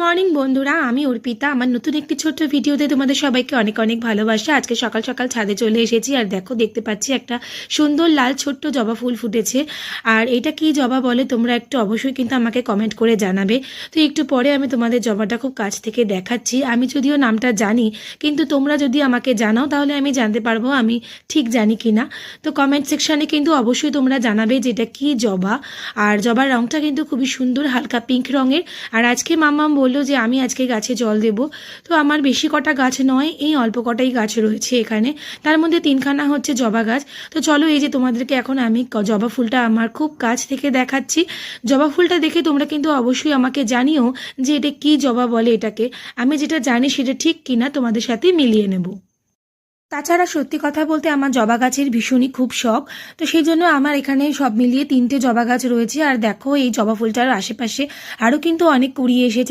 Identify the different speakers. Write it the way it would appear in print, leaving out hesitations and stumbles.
Speaker 1: Morning বন্ধুরা, আমি অর্পিতা। আমার নতুন একটি ছোট্ট ভিডিওতে তোমাদের সবাইকে অনেক অনেক ভালোবাসা। আজকে সকাল সকাল ছাদে চলে এসেছি আর দেখতে পাচ্ছি একটা সুন্দর লাল ছোট্ট জবা ফুল ফুটেছে। আর এটা কি জবা বলে তোমরা একটু অবশ্যই কিন্তু আমাকে কমেন্ট করে জানাবে। তো একটু পরে আমি তোমাদের জবাটা খুব কাছ থেকে দেখাচ্ছি। আমি যদিও নামটা জানি, কিন্তু তোমরা যদি আমাকে জানাও তাহলে আমি জানতে পারবো আমি ঠিক জানি কি না। তো কমেন্ট সেকশানে কিন্তু অবশ্যই তোমরা জানাবে যে এটা কী জবা। আর জবার রঙটা কিন্তু খুবই সুন্দর, হালকা পিঙ্ক রঙের। আর আজকে মাম্মাম বললো যে আমি আজকে গাছে জল দেব। তো আমার বেশি কটা গাছ নয়, এই অল্প কটাই গাছ রয়েছে এখানে, তার মধ্যে 3খানা হচ্ছে জবা গাছ। তো চলো, এই যে তোমাদেরকে এখন আমি জবা ফুলটা আমার খুব কাছ থেকে দেখাচ্ছি। জবা ফুলটা দেখে তোমরা কিন্তু অবশ্যই আমাকে জানিও যে এটা কী জবা বলে এটাকে। আমি যেটা জানি সেটা ঠিক কিনা তোমাদের সাথে মিলিয়ে নেব। তাছাড়া সত্যি কথা বলতে আমার জবা গাছের ভীষণই খুব শখ। তো সেই জন্য আমার এখানে সব মিলিয়ে 3টে জবা গাছ রয়েছে। আর দেখো, এই জবা ফুলটার আশেপাশে আরও কিন্তু অনেক কুড়িয়ে এসেছে।